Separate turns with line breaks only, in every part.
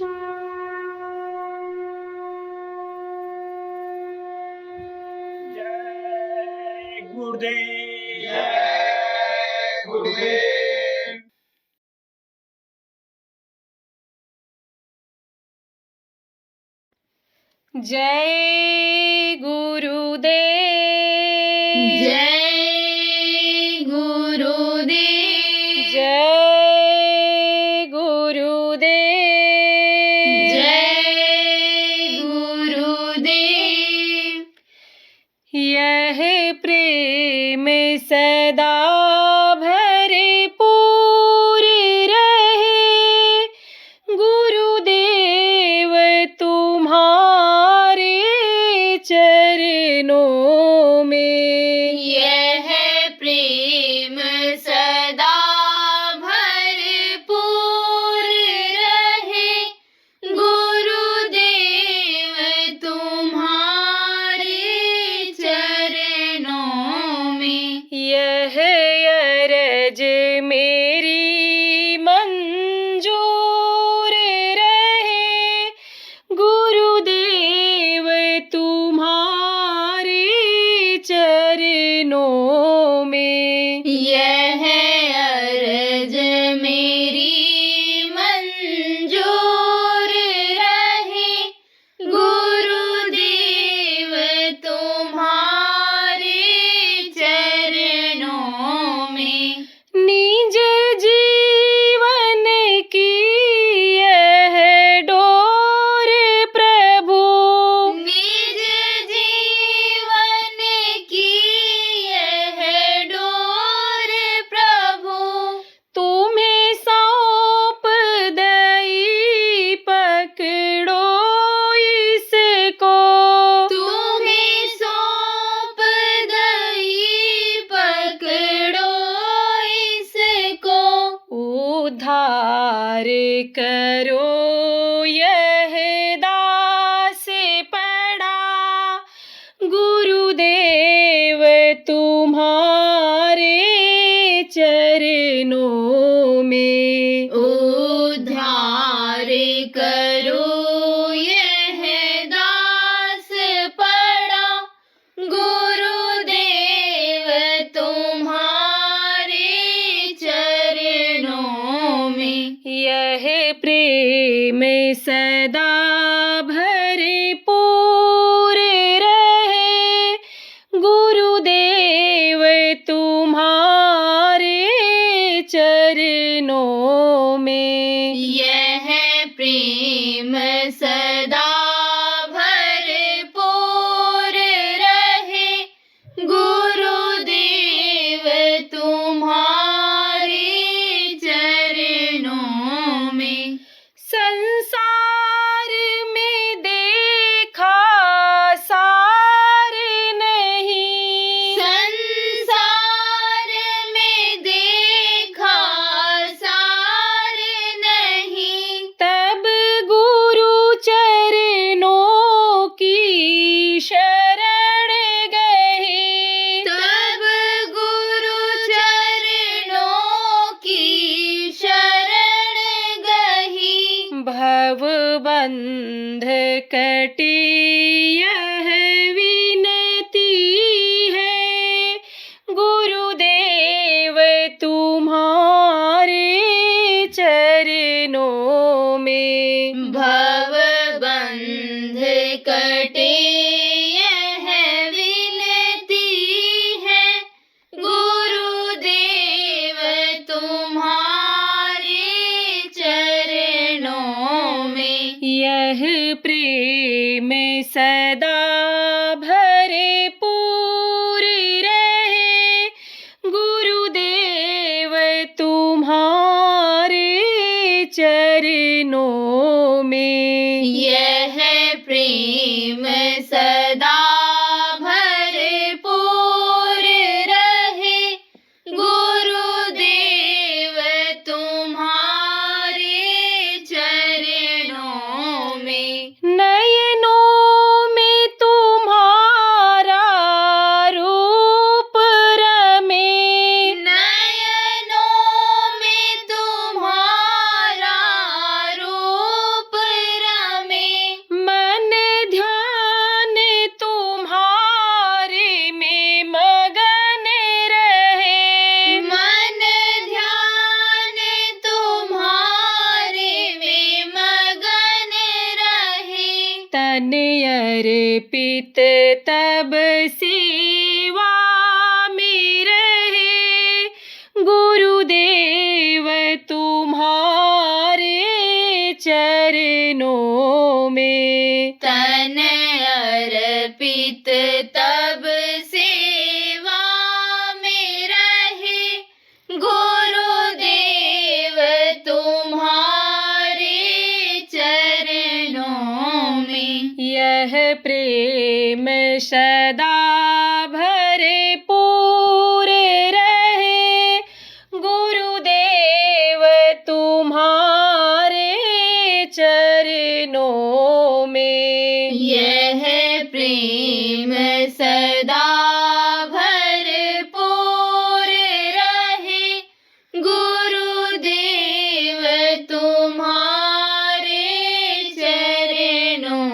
जय गुरुदेव।
जय गुरुदेव।
जय गुरुदेव।
जय गुरुदेव।
जय गुरुदेव।
जय गुरुदेव।
यह प्रेम सदा भरपूर रहे, गुरुदेव तुम्हारे चरणों में।
यह प्रेम सदा भरपूर रहे, गुरुदेव तुम्हारे चरणों में।
यह अरज मेरी मंजूर रहे, गुरुदेव तुम्हारे चरणों में।
यह अर्ज मेरी मंजूर रहे, गुरुदेव तुम्हारे चरणों में।
निज जीवन की यह डोर प्रभु,
निज जीवन की यह डोर प्रभु,
तुम्हें सौंप दई पकड़ो इसको।
तुम्हें सौंप दई पकड़ो इसको।
उद्धार करो यह दास पड़ा, गुरुदेव तुम्हारे चरणों में।
उद्धार करो यह दास पड़ा, गुरुदेव तुम्हारे चरणों में।
यह प्रेम सदा भरपूर रहे, गुरुदेव तुम्हारे चरणों में।
यह प्रेम सदा भरपूर रहे, गुरुदेव तुम्हारे चरणों में।
संसार में देखा सार नहीं,
संसार में देखा सार नहीं,
तब गुरु चरणों की शरण गई।
तब गुरु चरणों की शरण गई।
भव बंध कटी यह विनती है, गुरुदेव तुम्हारे चरणों में।
भव बंध कटे यह विनती है, गुरुदेव तुम्हारे चरणों में।
यह प्रेम सदा भरपूर रहे, गुरुदेव तुम्हारे चरणों में।
यह प्रेम सदा भरपूर रहे, गुरुदेव तुम्हारे चरणों में।
नयनों में तुम्हारा रूप रमे,
नयनों में तुम्हारा रूप
तन अर्पित तब सेवा में रहे, गुरुदेव तुम्हारे चरणों में।
तन अर्पित तब सेवा में रहे, गुरुदेव तुम्हारे चरणों में।
यह प्रेम सदा भरपूर रहे, गुरुदेव तुम्हारे चरणों में।
यह प्रेम सदा भरपूर रहे, गुरुदेव तुम्हारे चरणों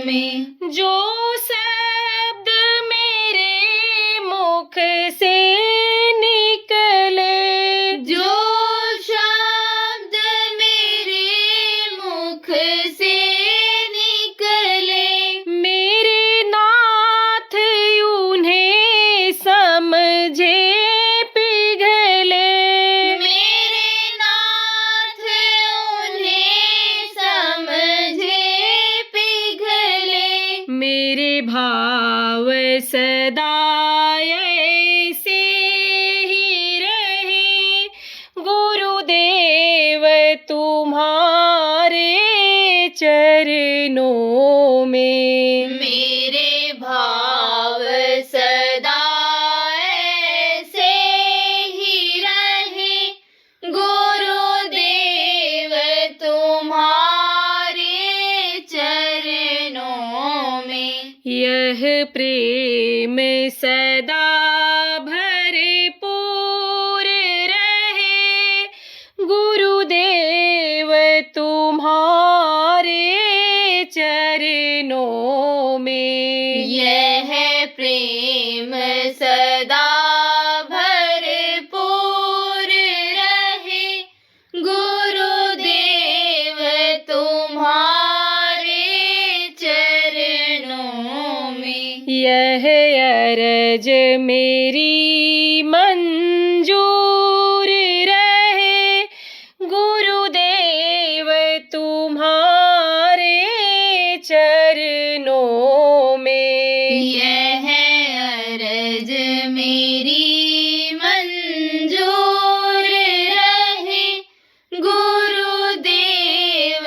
में।
जो शब्द मेरे मुख से निकले,
जो शब्द मेरे मुख से निकले,
मेरे नाथ उन्हें समझे पिघले।
मेरे नाथ उन्हें समझे पिघले।
मेरे भाव सदा ऐसे ही रहे, गुरुदेव तुम्हारे चरणों में।
मेरे भाव सदा ऐसे ही रहे, गुरुदेव तुम्हारे चरणों में।
यह प्रेम सदा भरपूर रहे, गुरुदेव तुम्हारे चरणों में।
यह प्रेम सदा भरपूर रहे, गुरुदेव तुम्हारे चरणों में।
यह अरज मेरी मंजूर रहे, गुरुदेव तुम्हारे चरणों में।
यह अरज मेरी मंजूर रहे, गुरुदेव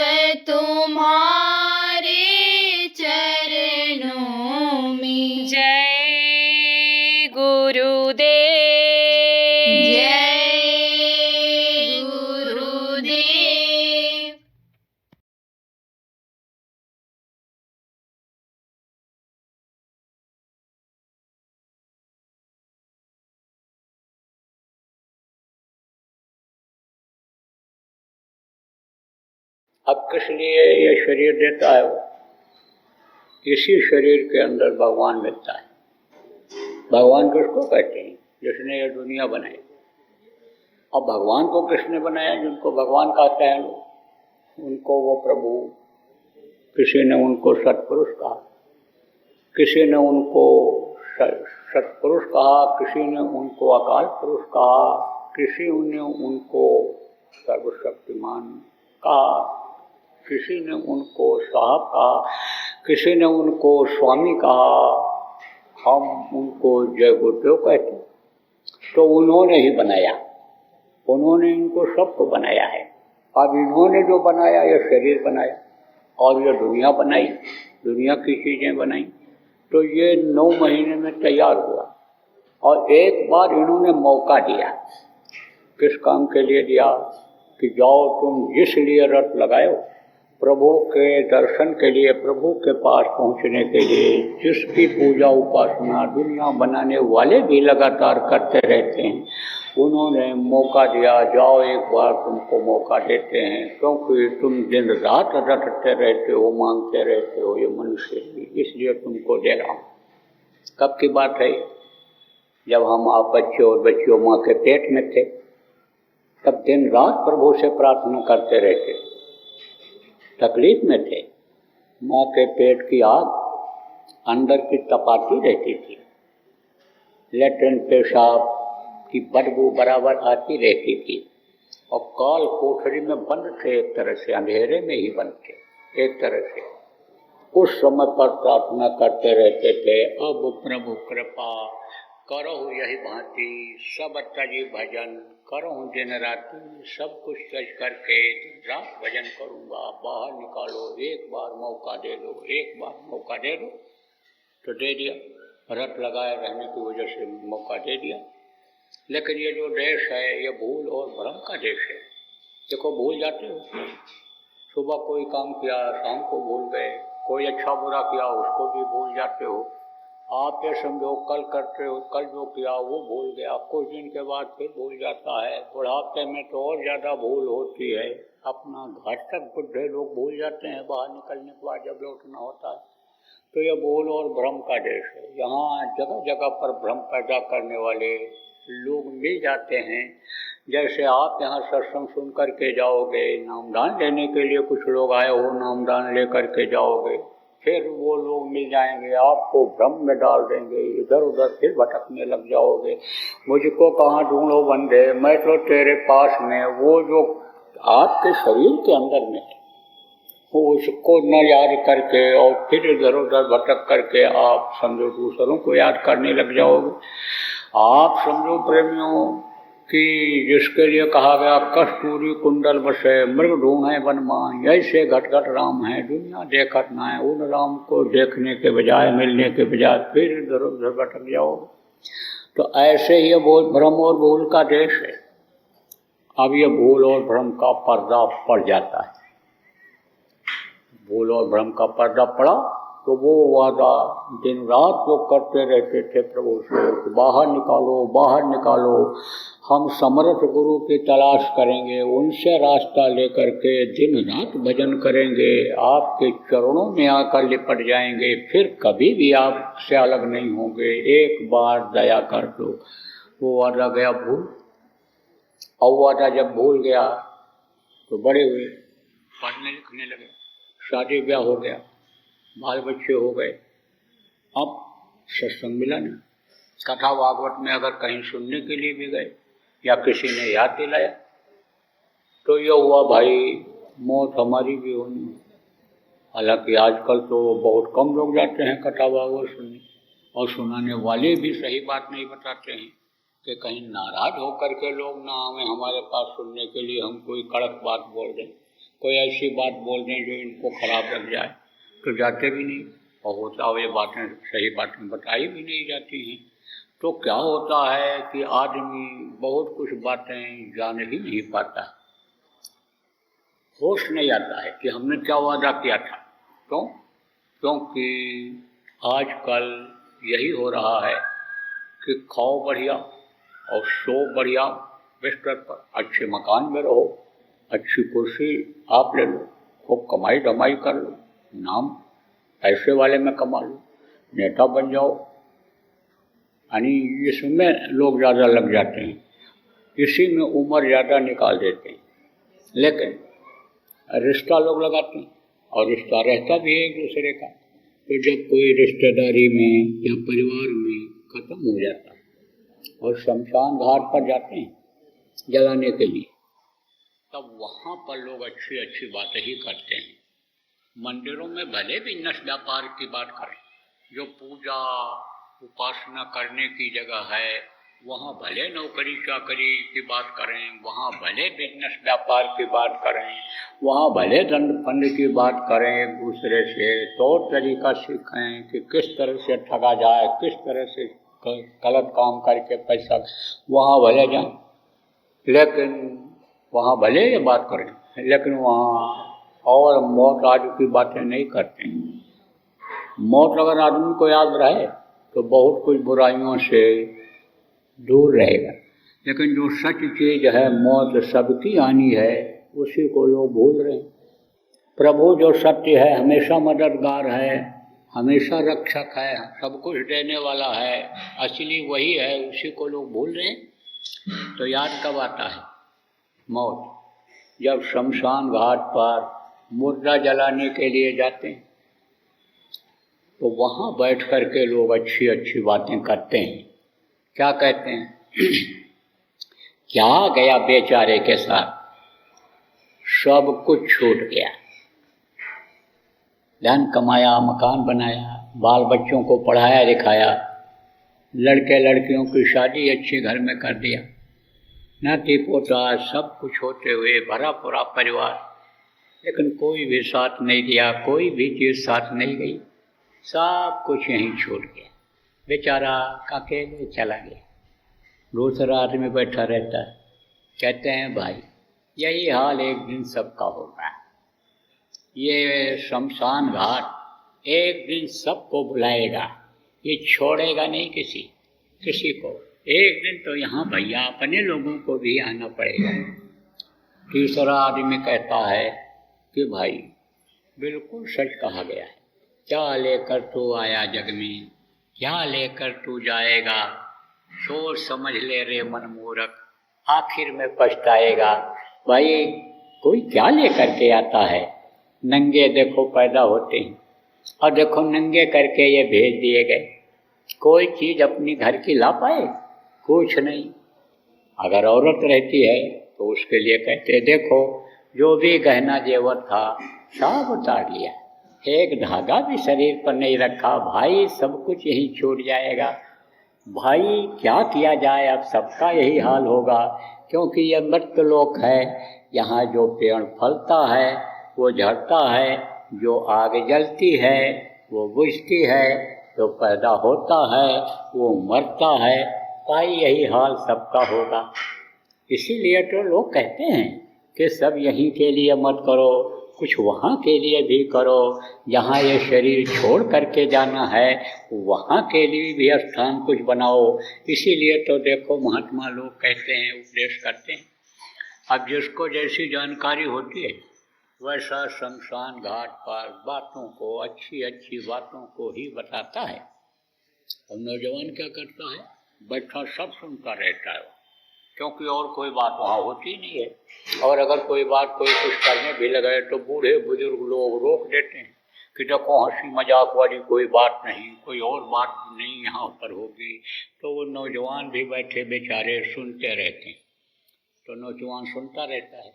तुम्हारे चरणों में।
जय गुरुदेव।
जय गुरुदेव।
अब किस लिए ये शरीर देता है? वो इसी शरीर के अंदर भगवान मिलता है। भगवान किसको कहते हैं? जिसने ये दुनिया बनाई। अब भगवान को किसने बनाया? जिनको भगवान कहते हैं लोग, उनको वो प्रभु, किसी ने उनको सत्पुरुष कहा, किसी ने उनको सत्पुरुष कहा, किसी ने उनको अकाल पुरुष कहा, किसी ने उनको सर्वशक्तिमान कहा, किसी ने उनको साहब कहा, किसी ने उनको स्वामी कहा। हम उनको जय गुरुदेव कहते हैं। तो उन्होंने ही बनाया, उन्होंने इनको सबको बनाया है। अब इन्होंने जो बनाया, ये शरीर बनाया और ये दुनिया बनाई, दुनिया की चीज़ें बनाई। तो ये 9 महीने में तैयार हुआ और एक बार इन्होंने मौका दिया। किस काम के लिए दिया? कि जाओ तुम जिस लिए रट लगाए, प्रभु के दर्शन के लिए, प्रभु के पास पहुंचने के लिए, जिसकी पूजा उपासना दुनिया बनाने वाले भी लगातार करते रहते हैं, उन्होंने मौका दिया। जाओ एक बार तुमको मौका देते हैं, क्योंकि तुम दिन रात रटते रहते हो, मांगते रहते हो ये मनुष्य भी, इसलिए तुमको दे रहा हूँ। कब की बात है? जब हम आप बच्चे और बच्चियों माँ के पेट में थे, तब दिन रात प्रभु से प्रार्थना करते रहते, तकलीफ में थे, माँ के पेट की आग अंदर की तपाती रहती थी, लेटरिन पेशाब की बदबू बराबर आती रहती थी, और काल कोठरी में बंद थे, एक तरह से अंधेरे में ही बंद थे एक तरह से। उस समय पर प्रार्थना करते रहते थे, अब प्रभु कृपा करहु यही भांति, सब तजी भजन करहु दिन राति, सब कुछ सज करके दिन रात भजन करूँगा, बाहर निकालो, एक बार मौका दे दो, एक बार मौका दे दो। तो दे दिया, रट लगाए रहने की वजह से मौका दे दिया। लेकिन ये जो देश है ये भूल और भ्रम का देश है। देखो भूल जाते हो, सुबह कोई काम किया शाम को भूल गए, कोई अच्छा बुरा किया उसको भी भूल जाते हो। आप ये समझो कल करते हो, कल जो किया वो भूल गया, कुछ दिन के बाद फिर भूल जाता है। बुढ़ापे में तो और ज़्यादा भूल होती है, अपना घर तक बुढ़े लोग भूल जाते हैं बाहर निकलने के बाद जब लौटना होता है। तो ये भूल और भ्रम का देश है। यहाँ जगह जगह पर भ्रम पैदा करने वाले लोग मिल जाते हैं। जैसे आप यहाँ सत्संग सुन करके जाओगे, नामदान लेने के लिए कुछ लोग आए हो, नामदान ले करके जाओगे, फिर वो लोग मिल जाएंगे, आपको भ्रम में डाल देंगे, इधर उधर फिर भटकने लग जाओगे। मुझको कहाँ ढूंढो बंदे, मैं तो तेरे पास में। वो जो आपके शरीर के अंदर में है वो उसको न याद करके और फिर इधर उधर भटक करके आप समझो दूसरों को याद करने लग जाओगे। आप समझो प्रेमियों कि जिसके लिए कहा गया कस्तूरी कुंडल बसे मृग ढूंढे वनमान, ऐसे घट घट राम है दुनिया देखत ना है। उन राम को देखने के बजाय, मिलने के बजाय फिर इधर उधर भटक जाओगे। तो ऐसे ही बहुत भ्रम और भूल का देश है। अब ये भूल और भ्रम का पर्दा पड़ जाता है। भूल और भ्रम का पर्दा पड़ा तो वो वादा दिन रात वो करते रहते थे प्रभु से, बाहर निकालो, बाहर निकालो, हम समर्थ गुरु की तलाश करेंगे, उनसे रास्ता लेकर के दिन रात भजन करेंगे, आपके चरणों में आकर लिपट जाएंगे, फिर कभी भी आपसे अलग नहीं होंगे, एक बार दया कर दो। वो वादा गया भूल। और वादा जब भूल गया तो बड़े हुए, पढ़ने लिखने लगे, शादी ब्याह हो गया, बाल बच्चे हो गए। अब सत्संग मिला नहीं। कथा भागवत में अगर कहीं सुनने के लिए भी गए या किसी ने याद दिलाया तो ये हुआ भाई मौत हमारी भी होनी। हालांकि आजकल तो बहुत कम लोग जाते हैं कथा भागवत सुनने, और सुनाने वाले भी सही बात नहीं बताते हैं कि कहीं नाराज होकर के लोग ना आवे हमारे पास सुनने के लिए, हम कोई कड़क बात बोल दें, कोई ऐसी बात बोल दें जो इनको खराब लग जाए, तो जाते भी नहीं। और होता हुए बातें, सही बातें बताई भी नहीं जाती हैं। तो क्या होता है कि आदमी बहुत कुछ बातें जान ही नहीं पाता, होश नहीं आता है कि हमने क्या वादा किया था। क्यों? क्योंकि आजकल यही हो रहा है कि खाओ बढ़िया और सो बढ़िया बिस्तर पर, अच्छे मकान में रहो, अच्छी कुर्सी आप ले लो, खूब कमाई धमाई कर लो, नाम पैसे वाले में कमा लो, नेता बन जाओ। यानी इसमें लोग ज़्यादा लग जाते हैं, इसी में उम्र ज़्यादा निकाल देते हैं। लेकिन रिश्ता लोग लगाते हैं और रिश्ता रहता भी है एक दूसरे का। तो जब कोई रिश्तेदारी में या परिवार में ख़त्म हो जाता है और शमशान घाट पर जाते हैं जलाने के लिए, तब वहाँ पर लोग अच्छी अच्छी बातें ही करते हैं। मंदिरों में भले भी नश व्यापार की बात करें, जो पूजा उपासना करने की जगह है वहाँ भले नौकरी चाकरी की बात करें, वहाँ भले बिजनेस व्यापार की बात करें, वहाँ भले दंड फंड की बात करें, एक दूसरे से तौर तरीका सीखें कि किस तरह से ठगा जाए, किस तरह से गलत काम करके पैसा, वहाँ भले जाएं। लेकिन वहाँ भले ये बात करें, लेकिन वहाँ और मौत आदि की बातें नहीं करते हैं। मौत अगर आदमी को याद रहे तो बहुत कुछ बुराइयों से दूर रहेगा। लेकिन जो सच चीज़ है, मौत सबकी आनी है, उसी को लोग भूल रहे हैं। प्रभु जो सत्य है, हमेशा मददगार है, हमेशा रक्षक है, सब कुछ देने वाला है, असली वही है, उसी को लोग भूल रहे हैं। तो याद कब आता है? मौत। जब शमशान घाट पर मुर्दा जलाने के लिए जाते हैं तो वहाँ बैठ कर के लोग अच्छी अच्छी बातें करते हैं। क्या कहते हैं? क्या गया बेचारे के साथ, सब कुछ छूट गया, धन कमाया, मकान बनाया, बाल बच्चों को पढ़ाया लिखाया, लड़के लड़कियों की शादी अच्छे घर में कर दिया, नाती पोता सब कुछ होते हुए भरा पूरा परिवार, लेकिन कोई भी साथ नहीं दिया, कोई भी चीज़ साथ नहीं गई, सब कुछ यहीं छूट गया। बेचारा अकेले चला गया। दूसरा आदमी बैठा रहता है, कहते हैं भाई यही हाल एक दिन सबका होगा, ये शमशान घाट एक दिन सबको बुलाएगा, ये छोड़ेगा नहीं किसी को। एक दिन तो यहाँ भैया अपने लोगों को भी आना पड़ेगा। तीसरा आदमी कहता है कि भाई बिल्कुल सच कहा गया है, क्या लेकर तू आया जग में, क्या लेकर तू जाएगा, सोच समझ ले रे मन मूर्ख, आखिर में पछताएगा। भाई कोई क्या लेकर के आता है, नंगे देखो पैदा होते हैं और देखो नंगे करके ये भेज दिए गए, कोई चीज़ अपनी घर की ला पाए, कुछ नहीं। अगर औरत रहती है तो उसके लिए कहते देखो जो भी गहना जेवर था सब उतार लिया, एक धागा भी शरीर पर नहीं रखा, भाई सब कुछ यही छूट जाएगा। भाई क्या किया जाए, अब सबका यही हाल होगा, क्योंकि यह मृत्यलोक है। यहाँ जो पेड़ फलता है वो झड़ता है, जो आग जलती है वो बुझती है, जो पैदा होता है वो मरता है। भाई यही हाल सबका होगा। इसीलिए तो लोग कहते हैं कि सब यहीं के लिए मत करो, कुछ वहाँ के लिए भी करो, जहाँ ये शरीर छोड़ करके जाना है वहाँ के लिए भी स्थान कुछ बनाओ। इसीलिए तो देखो महात्मा लोग कहते हैं, उपदेश करते हैं। अब जिसको जैसी जानकारी होती है वैसा शमशान घाट पर बातों को, अच्छी अच्छी बातों को ही बताता है। और नौजवान क्या करता है, बैठा सब सुनता रहता है, क्योंकि और कोई बात वहाँ होती नहीं है। और अगर कोई बात कोई कुछ करने भी लगे तो बूढ़े बुजुर्ग लोग रोक देते हैं कि देखो हंसी मजाक वाली कोई बात नहीं, कोई और बात नहीं यहाँ पर होगी। तो वो नौजवान भी बैठे बेचारे सुनते रहते हैं। तो नौजवान सुनता रहता है,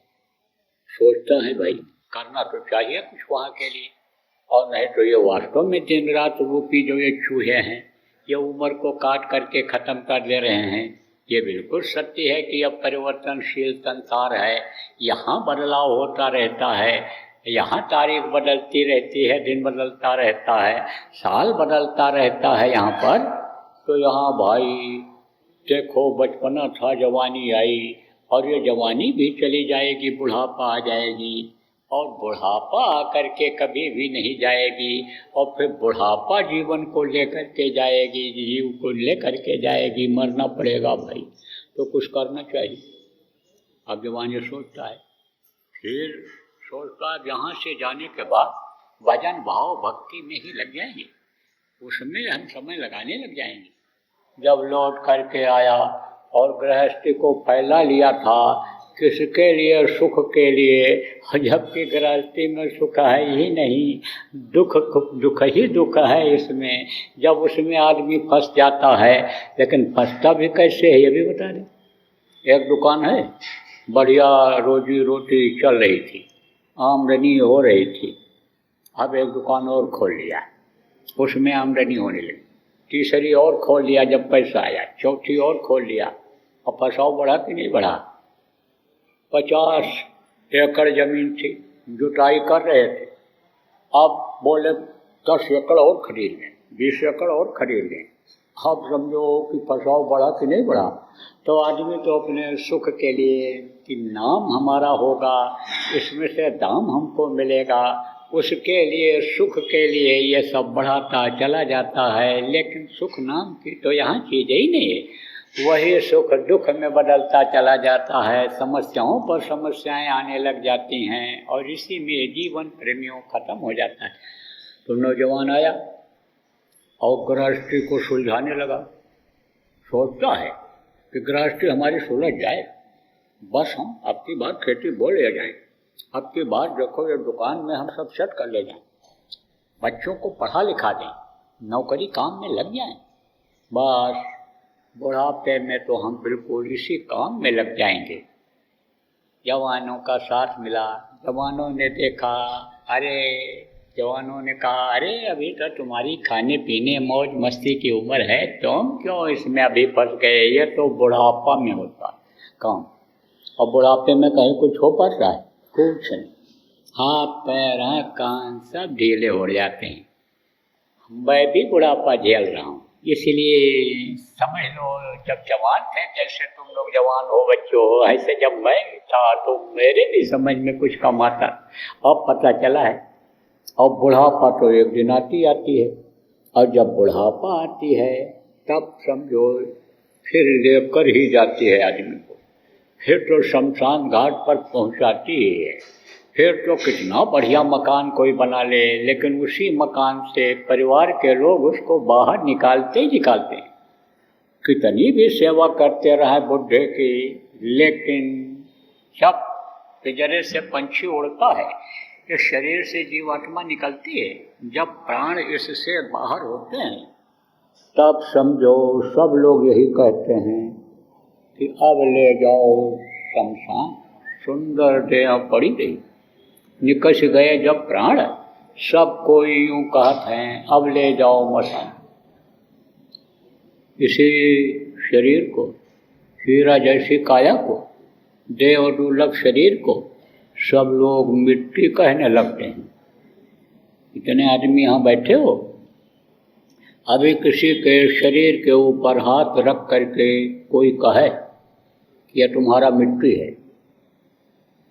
सोचता है भाई करना तो चाहिए कुछ वहाँ के लिए, और नहीं तो ये वास्तव में दिन रात रूपी जो ये चूहे हैं ये उम्र को काट करके ख़त्म कर दे रहे हैं। ये बिल्कुल सत्य है कि अब परिवर्तनशील संसार है, यहाँ बदलाव होता रहता है, यहाँ तारीख बदलती रहती है, दिन बदलता रहता है, साल बदलता रहता है यहाँ पर। तो यहाँ भाई देखो बचपना था, जवानी आई, और ये जवानी भी चली जाएगी, बुढ़ापा आ जाएगी, और बुढ़ापा आकर के कभी भी नहीं जाएगी, और फिर बुढ़ापा जीवन को लेकर के जाएगी, जीव को लेकर के जाएगी, मरना पड़ेगा भाई। तो कुछ करना चाहिए। अब जवान ये सोचता है, फिर सोचता है यहाँ से जाने के बाद भजन भाव भक्ति में ही लग जाएंगे, उसमें हम समय लगाने लग जाएंगे। जब लौट करके आया और गृहस्थी को फैला लिया था, किसके लिए, सुख के लिए, जबकि गृहस्थी में सुख है ही नहीं, दुख ही दुख है इसमें। जब उसमें आदमी फंस जाता है, लेकिन फंसता भी कैसे है ये भी बता दें। एक दुकान है, बढ़िया रोजी रोटी चल रही थी, आमदनी हो रही थी। अब एक दुकान और खोल लिया, उसमें आमदनी होने लगी। तीसरी और खोल लिया जब पैसा आया, चौथी और खोल लिया, और फंसाव बढ़ा कि नहीं बढ़ा। 50 एकड़ ज़मीन थी, जुताई कर रहे थे, अब बोले 10 एकड़ और खरीद लें, 20 एकड़ और खरीद लें। अब समझो कि फंसाव बढ़ा कि नहीं बढ़ा। तो आदमी तो अपने सुख के लिए कि नाम हमारा होगा, इसमें से दाम हमको मिलेगा, उसके लिए, सुख के लिए ये सब बढ़ाता चला जाता है। लेकिन सुख नाम की तो यहाँ चीज़ ही नहीं है, वही सुख दुख में बदलता चला जाता है, समस्याओं पर समस्याएं आने लग जाती हैं, और इसी में जीवन प्रेमियों खत्म हो जाता है। तो नौजवान आया और गृहस्थी को सुलझाने लगा। सोचता है कि गृहस्थी हमारी सुलझ जाए, बस हम अब की बार खेती बो ले जाएं, अब की बार देखो ये दुकान में हम सब सेट कर ले जाएं, बच्चों को पढ़ा लिखा दें, नौकरी काम में लग जाएं, बस बुढ़ापे में तो हम बिल्कुल इसी काम में लग जाएंगे। जवानों का साथ मिला, जवानों ने देखा, जवानों ने कहा अरे अभी तो तुम्हारी खाने पीने मौज मस्ती की उम्र है, तुम क्यों इसमें अभी फंस गए, ये तो बुढ़ापा में होता है काम। और बुढ़ापे में कहीं कुछ हो पड़ रहा है? कुछ नहीं, हाथ पैर आँख कान सब ढीले हो जाते हैं। मैं भी बुढ़ापा झेल रहा हूँ, इसलिए समझ लो जब जवान थे, जैसे तुम लोग जवान हो बच्चों हो, ऐसे जब मैं था तो मेरे भी समझ में कुछ कम आता, अब पता चला है। और बुढ़ापा तो एक दिन आती है, और जब बुढ़ापा आती है तब समझो फिर लेकर ही जाती है आदमी को, फिर तो शमशान घाट पर पहुंचाती ही है। फिर तो कितना बढ़िया मकान कोई बना ले, लेकिन उसी मकान से परिवार के लोग उसको बाहर निकालते ही निकालते हैं। कितनी भी सेवा करते रहे बुढ़े की, लेकिन जब पिंजरे से पंछी उड़ता है, इस शरीर से जीवात्मा निकलती है, जब प्राण इससे बाहर होते हैं तब समझो सब लोग यही कहते हैं कि अब ले जाओ शमशान। सुंदर देह पड़ी रही, निकस गए जब प्राण, सब कोई यूं कहते हैं अब ले जाओ मसान। इसी शरीर को, हीरा जैसी काया को, देव दुर्लभ शरीर को सब लोग मिट्टी कहने लगते हैं। इतने आदमी यहाँ बैठे हो, अभी किसी के शरीर के ऊपर हाथ रख करके कोई कहे कि यह तुम्हारा मिट्टी है,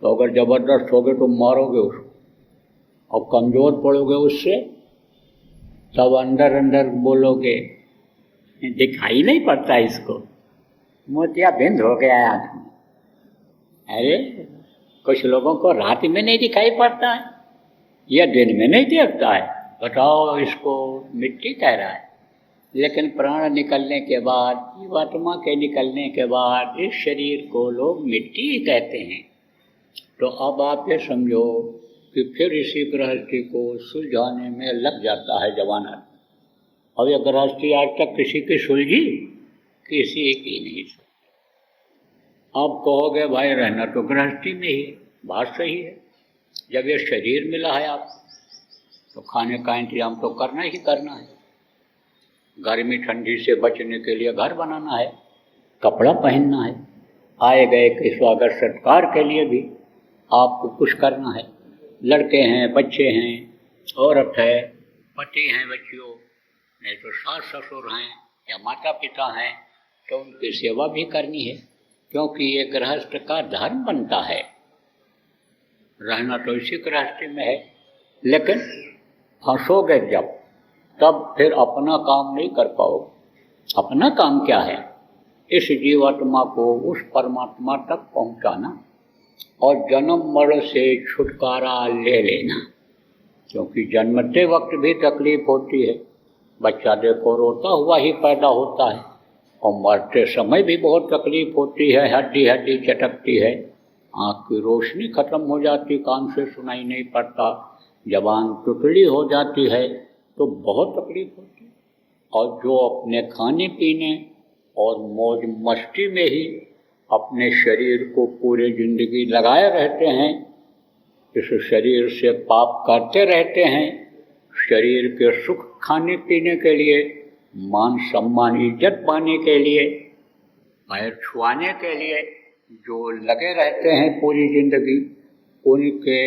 तो अगर ज़बरदस्त होगे तो मारोगे उसको, और कमज़ोर पड़ोगे उससे तब अंदर अंदर बोलोगे दिखाई नहीं पड़ता इसको, मोतियाबिंद हो गया है आदमी। अरे कुछ लोगों को रात में नहीं दिखाई पड़ता है या दिन में नहीं देखता है, बताओ इसको मिट्टी कह रहा है। लेकिन प्राण निकलने के बाद, जीवात्मा के निकलने के बाद इस शरीर को लोग मिट्टी ही कहते हैं। तो अब आप ये समझो कि फिर इसी गृहस्थी को सुलझाने में लग जाता है जवान आदमी। अब यह गृहस्थी आज तक किसी की सुलझी? किसी की नहीं सुलझी। अब कहोगे भाई रहना तो गृहस्थी में ही, बात सही है। जब ये शरीर मिला है आप तो खाने का इंतजाम तो करना ही करना है। गर्मी ठंडी से बचने के लिए घर बनाना है, कपड़ा पहनना है, आए गए के स्वागत सत्कार के लिए भी आपको कुछ करना है। लड़के हैं, बच्चे हैं, औरत है, पति हैं, बच्चियों, नहीं तो सास ससुर हैं या माता पिता हैं, तो उनकी सेवा भी करनी है, क्योंकि ये गृहस्थ का धर्म बनता है। रहना तो इसी गृहस्थी में है, लेकिन फंसोगे जब, तब फिर अपना काम नहीं कर पाओगे। अपना काम क्या है? इस जीवात्मा को उस परमात्मा तक पहुंचाना और जन्म मरण से छुटकारा ले लेना। क्योंकि जन्मते वक्त भी तकलीफ होती है, बच्चा देखो रोता हुआ ही पैदा होता है, और मरते समय भी बहुत तकलीफ होती है, हड्डी हड्डी चटकती है, आँख की रोशनी खत्म हो जाती, कान से सुनाई नहीं पड़ता, जबान टुकड़ी हो जाती है, तो बहुत तकलीफ होती है। और जो अपने खाने पीने और मौज मस्ती में ही अपने शरीर को पूरी जिंदगी लगाए रहते हैं, इस शरीर से पाप करते रहते हैं, शरीर के सुख खाने पीने के लिए, मान सम्मान इज्जत पाने के लिए, पैर छुआने के लिए जो लगे रहते हैं पूरी जिंदगी, उनके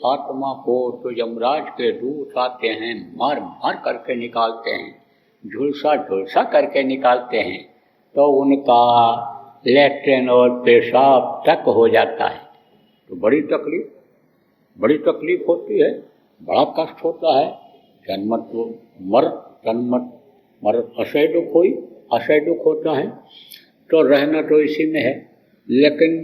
आत्मा को तो यमराज के दूत आते हैं, मार मार करके निकालते हैं, झुलसा झुलसा करके निकालते हैं, तो उनका लैट्रिन और पेशाब तक हो जाता है। तो बड़ी तकलीफ होती है, बड़ा कष्ट होता है। जन्मत तो मर असह्य दुख हुई, असह्य दुख होता है। तो रहना तो इसी में है, लेकिन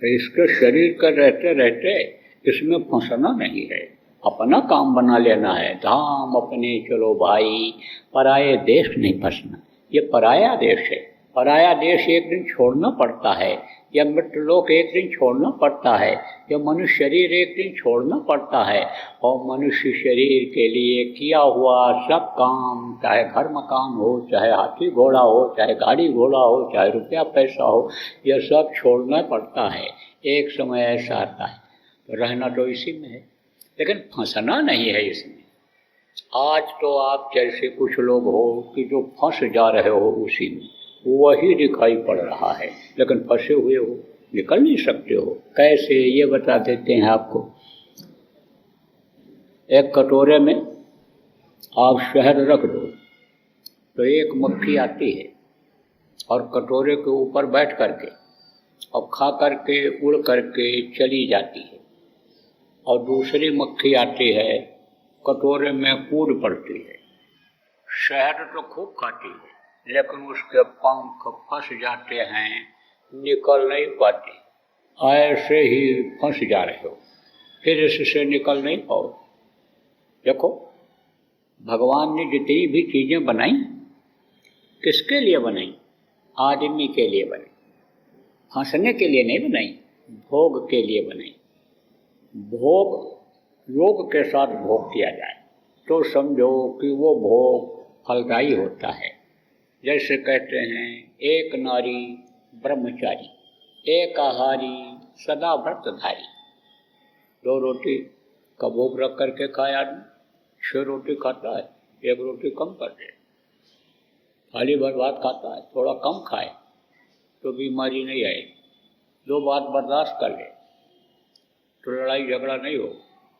इसके शरीर का रहते रहते इसमें फंसना नहीं है, अपना काम बना लेना है। धाम अपने चलो भाई, पराये देश नहीं फंसना। ये पराया देश है, पराया देश एक दिन छोड़ना पड़ता है, या मृत्यलोक एक दिन छोड़ना पड़ता है, या मनुष्य शरीर एक दिन छोड़ना पड़ता है। और मनुष्य शरीर के लिए किया हुआ सब काम, चाहे घर मकान हो, चाहे हाथी घोड़ा हो, चाहे गाड़ी घोड़ा हो, चाहे रुपया पैसा हो, यह सब छोड़ना पड़ता है। एक समय ऐसा आता है, तो रहना तो इसी में है, लेकिन फंसना नहीं है इसमें। आज तो आप जैसे कुछ लोग हो कि जो फंस जा रहे हो उसी में, वही दिखाई पड़ रहा है, लेकिन फंसे हुए हो, निकल नहीं सकते हो। कैसे, ये बता देते हैं आपको। एक कटोरे में आप शहद रख दो तो एक मक्खी आती है और कटोरे के ऊपर बैठ करके और खा करके उड़ करके चली जाती है, और दूसरी मक्खी आती है, कटोरे में कूद पड़ती है। शहद तो खूब खाती है, लेकिन उसके पंख फंस जाते हैं, निकल नहीं पाते। ऐसे ही फंस जा रहे हो, फिर इससे निकल नहीं पाओ। देखो, भगवान ने जितनी भी चीज़ें बनाई, किसके लिए बनाई? आदमी के लिए बनाई, फंसने के लिए नहीं बनाई, भोग के लिए बनाई। भोग योग के साथ भोग किया जाए तो समझो कि वो भोग फलदायी होता है। जैसे कहते हैं, एक नारी ब्रह्मचारी, एक आहारी सदा व्रतधारी। 2 रोटी का भोग रख करके खाए आदमी, 6 रोटी खाता है, 1 रोटी कम कर दे। थाली भर भात खाता है, थोड़ा कम खाए तो बीमारी नहीं आएगी। 2 बात बर्दाश्त कर ले तो लड़ाई झगड़ा नहीं हो,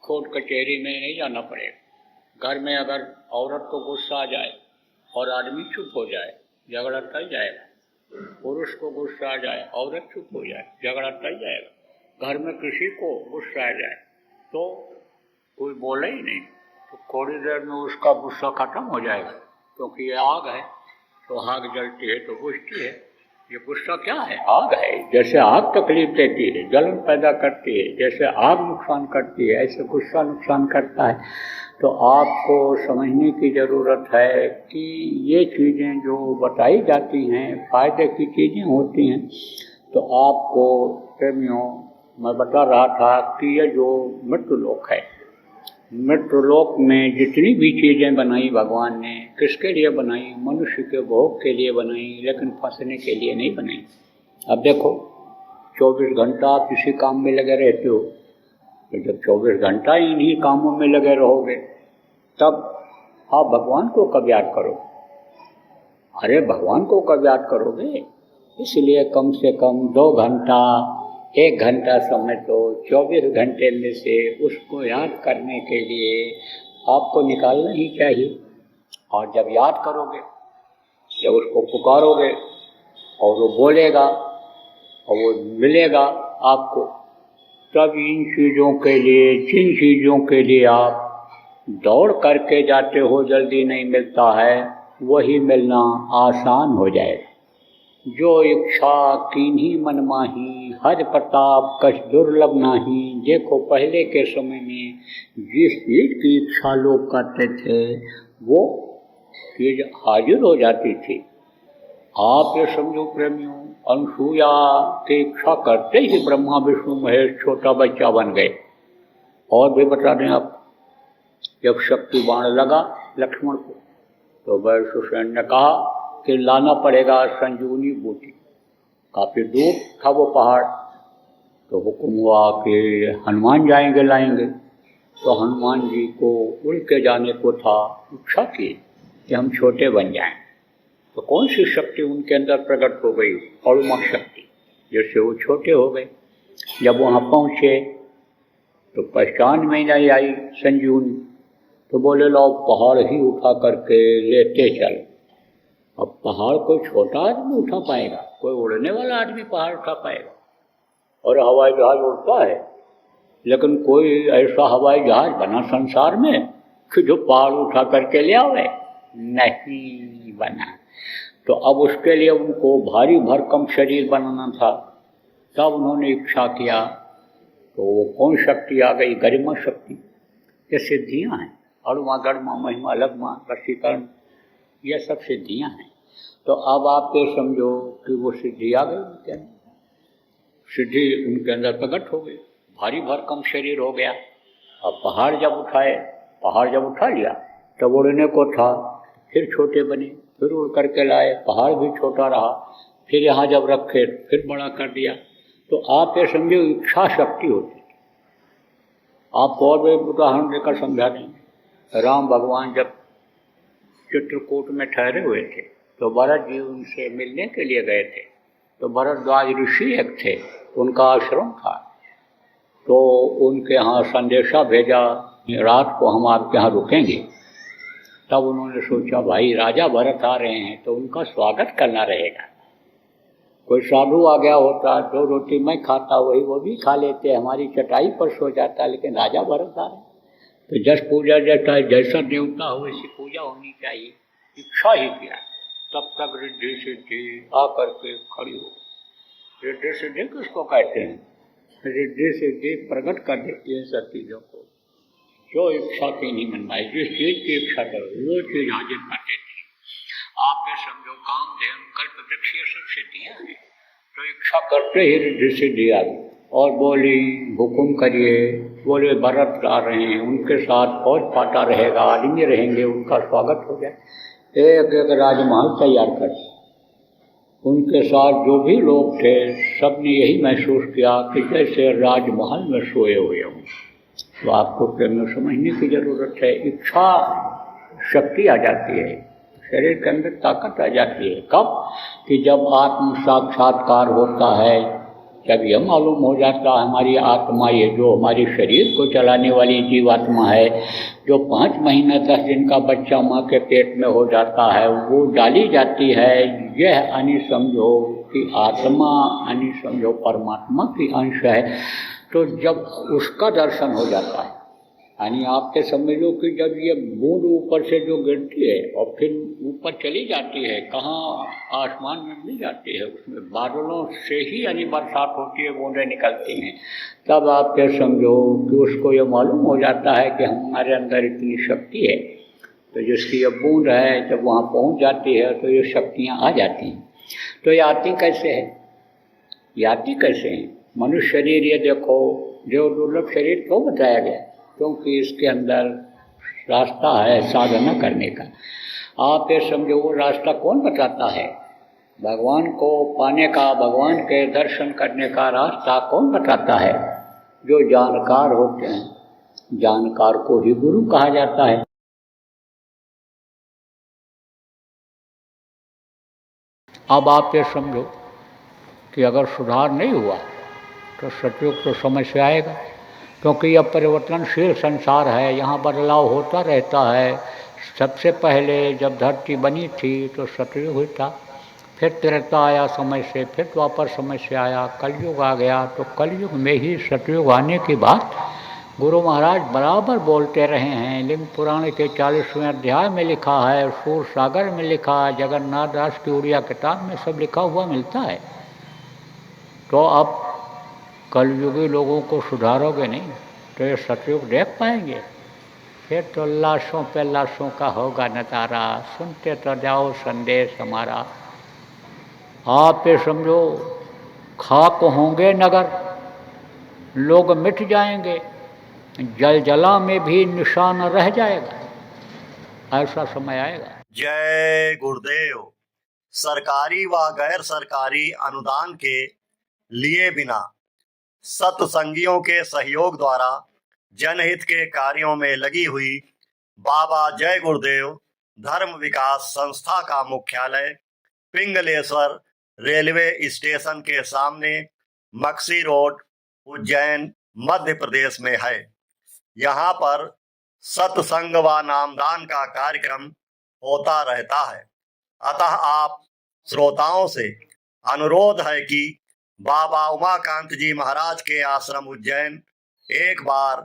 कोर्ट कचहरी में नहीं जाना पड़ेगा। घर में अगर औरत को गुस्सा आ जाए और आदमी चुप हो जाए, झगड़ा टल जाएगा। पुरुष को गुस्सा आ जाए, औरत चुप हो जाए, झगड़ा टल जाएगा। घर में किसी को गुस्सा आ जाए तो कोई बोले ही नहीं, तो थोड़ी देर में उसका गुस्सा खत्म हो जाएगा, क्योंकि ये आग है, तो आग जलती है तो बुझती है। ये गुस्सा क्या है? आग है। जैसे आग तकलीफ देती है, जलन पैदा करती है, जैसे आग नुकसान करती है, ऐसे गुस्सा नुकसान करता है। तो आपको समझने की ज़रूरत है कि ये चीज़ें जो बताई जाती हैं फ़ायदे की चीज़ें होती हैं। तो आपको प्रेमियों, मैं बता रहा था कि ये जो मृत्युलोक है, मृत्युलोक में जितनी भी चीज़ें बनाई भगवान ने, किसके लिए बनाई? मनुष्य के भोग के लिए बनाई, लेकिन फंसने के लिए नहीं बनाई। अब देखो, 24 घंटा आप किसी काम में लगे रहते हो, तो जब 24 घंटा इन्हीं कामों में लगे रहोगे, तब आप भगवान को कब याद करोगे? अरे भगवान को कब याद करोगे? इसलिए कम से कम 2 घंटा, 1 घंटा समय तो 24 घंटे में से उसको याद करने के लिए आपको निकालना ही चाहिए। और जब याद करोगे, जब उसको पुकारोगे और वो बोलेगा और वो मिलेगा आपको, तब इन चीज़ों के लिए, जिन चीज़ों के लिए आप दौड़ करके जाते हो, जल्दी नहीं मिलता है, वही मिलना आसान हो जाएगा। जो इच्छा कीन्ही मन माही, हर प्रताप कछ दुर्लभ नाही। देखो, पहले के समय में जिस चीज़ की इच्छा लोग करते थे, वो चीज़ हाजिर हो जाती थी। आप ये समझो प्रेमियों, अनुसूया की इच्छा करते ही ब्रह्मा विष्णु महेश छोटा बच्चा बन गए। और भी बता दें आप, जब शक्ति बाण लगा लक्ष्मण को, तो वैश्वसेन ने कहा कि लाना पड़ेगा संजीवनी बूटी। काफ़ी दूर था वो पहाड़, तो हुक्म हुआ कि हनुमान जाएंगे लाएंगे। तो हनुमान जी को उड़ के जाने को था, इच्छा की कि हम छोटे बन जाएं। तो कौन सी शक्ति उनके अंदर प्रकट हो गई? अणुमा शक्ति। जैसे वो छोटे हो गए, जब वहाँ पहुँचे तो पहचान में नहीं आई संजीवनी, तो बोले लो पहाड़ ही उठा करके लेते चल। अब पहाड़ कोई छोटा आदमी उठा पाएगा? कोई उड़ने वाला आदमी पहाड़ उठा पाएगा? और हवाई जहाज उड़ता है, लेकिन कोई ऐसा हवाई जहाज बना संसार में कि जो पहाड़ उठा करके ले आवे? नहीं बना। तो अब उसके लिए उनको भारी भरकम शरीर बनाना था, तब उन्होंने इच्छा किया। तो वो कौन शक्ति आ गई? गरिमा शक्ति। ये सिद्धियाँ हैं, अणुमा, गणमा, महिमा, लघुमा, वशीकरण, ये सब सिद्धियाँ हैं। तो अब आप ये समझो कि वो सिद्धि आ गई उनके अंदर, सिद्धि उनके अंदर प्रकट हो गई, भारी भरकम शरीर हो गया। अब पहाड़ जब उठा लिया तब उड़ने को था, फिर छोटे बने, फिर उड़ करके लाए, पहाड़ भी छोटा रहा, फिर यहाँ जब रखे फिर बड़ा कर दिया। तो आप ये समझो इच्छा शक्ति होती है। आपको और भी उदाहरण देकर समझा दें। राम भगवान जब चित्रकूट में ठहरे हुए थे तो भरत जी उनसे मिलने के लिए गए थे। तो भरद्वाज ऋषि एक थे, उनका आश्रम था, तो उनके यहाँ संदेशा भेजा, रात को हम आपके यहाँ रुकेंगे। तब उन्होंने सोचा भाई राजा भरत आ रहे हैं तो उनका स्वागत करना रहेगा। कोई साधु आ गया होता, जो रोटी मैं खाता वही वो भी खा लेते, हमारी चटाई पर सो जाता, लेकिन राजा भरत आ रहे हैं तो जस पूजा जाता है, जैसा देवता हो वैसी पूजा होनी चाहिए। इच्छा ही किया, तब तक रिद्धि सिद्धि आकर के खड़ी हो। रिद्धि सिद्धि किसको कहते हैं? रिद्धि सिद्धि प्रकट कर देती है सब चीज़ों को। जो इच्छा की नहीं मनवाई, जिस चीज़ की इच्छा करो वो चीज़ हाजिर कर देती है। आप ये समझो काम ध्यान कल्प वृक्ष ये सब सिद्धियाँ हैं। तो इच्छा करते ही रिद्धि सिद्धि आ गई और बोली हुकुम करिए। बोले भरत आ रहे हैं, उनके साथ फौज फाटा रहेगा, आदमी रहेंगे, उनका स्वागत हो जाए। एक एक राजमहल तैयार कर, उनके साथ जो भी लोग थे सब ने यही महसूस किया कि जैसे राजमहल में सोए हुए हों। तो आपको प्रेम समझने की जरूरत है। इच्छा शक्ति आ जाती है, शरीर के अंदर ताकत आ जाती है। कब? कि जब आत्म साक्षात्कार होता है, जब यह मालूम हो जाता है हमारी आत्मा, ये जो हमारी शरीर को चलाने वाली जीवात्मा है, जो 5 महीने 10 दिन का बच्चा माँ के पेट में हो जाता है, वो डाली जाती है। यह अनि समझो कि आत्मा, अनि समझो परमात्मा की अंश है। तो जब उसका दर्शन हो जाता है, यानी आपके समझ लो कि जब ये बूंद ऊपर से जो गिरती है और फिर ऊपर चली जाती है, कहाँ आसमान में मिल जाती है, उसमें बादलों से ही यानी बरसात होती है, बूंदें निकलती हैं। तब आप ये समझो कि उसको ये मालूम हो जाता है कि हमारे अंदर इतनी शक्ति है। तो जिसकी ये बूंद है जब वहाँ पहुँच जाती है तो ये शक्तियाँ आ जाती हैं। तो ये आती कैसे है? ये आती कैसे हैं? मनुष्य शरीर ये देखो, जो दुर्लभ शरीर क्यों बताया गया? क्योंकि इसके अंदर रास्ता है साधना करने का। आप ये समझो वो रास्ता कौन बताता है? भगवान को पाने का, भगवान के दर्शन करने का रास्ता कौन बताता है? जो जानकार होते हैं। जानकार को ही गुरु कहा जाता है। अब आप ये समझो कि अगर सुधार नहीं हुआ तो सतयुग तो समस्या आएगा, क्योंकि यह परिवर्तनशील संसार है, यहाँ बदलाव होता रहता है। सबसे पहले जब धरती बनी थी तो सतयुग हुआ था, फिर त्रेता आया समय से, फिर द्वापर समय से आया, कलयुग आ गया। तो कलयुग में ही सतयुग आने की बात गुरु महाराज बराबर बोलते रहे हैं। लिंग पुराण के 40वें अध्याय में लिखा है, सूर सागर में लिखा है, जगन्नाथ दास की उड़िया किताब में सब लिखा हुआ मिलता है। तो अब कलयुगी लोगों को सुधारोगे नहीं तो ये सतयुग देख पाएंगे? फिर तो लाशों पे लाशों का होगा नजारा। सुनते तो जाओ संदेश हमारा। आप ये समझो खाक होंगे नगर, लोग मिट जाएंगे, जल जला में भी निशान रह जाएगा। ऐसा समय आएगा।
जय गुरुदेव। सरकारी व गैर सरकारी अनुदान के लिए बिना सत्संगियों के सहयोग द्वारा जनहित के कार्यों में लगी हुई बाबा जय गुरुदेव धर्म विकास संस्था का मुख्यालय पिंगलेश्वर रेलवे स्टेशन के सामने मक्सी रोड, उज्जैन, मध्य प्रदेश में है। यहाँ पर सत्संग व नामदान का कार्यक्रम होता रहता है। अतः आप श्रोताओं से अनुरोध है कि बाबा उमाकांत जी महाराज के आश्रम उज्जैन एक बार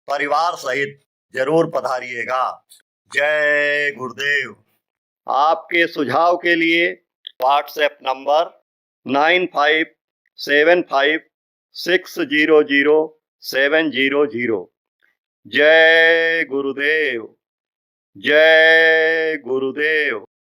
परिवार सहित जरूर पधारिएगा। जय गुरुदेव। आपके सुझाव के लिए व्हाट्सएप नंबर 9575600700। जय गुरुदेव। जय गुरुदेव।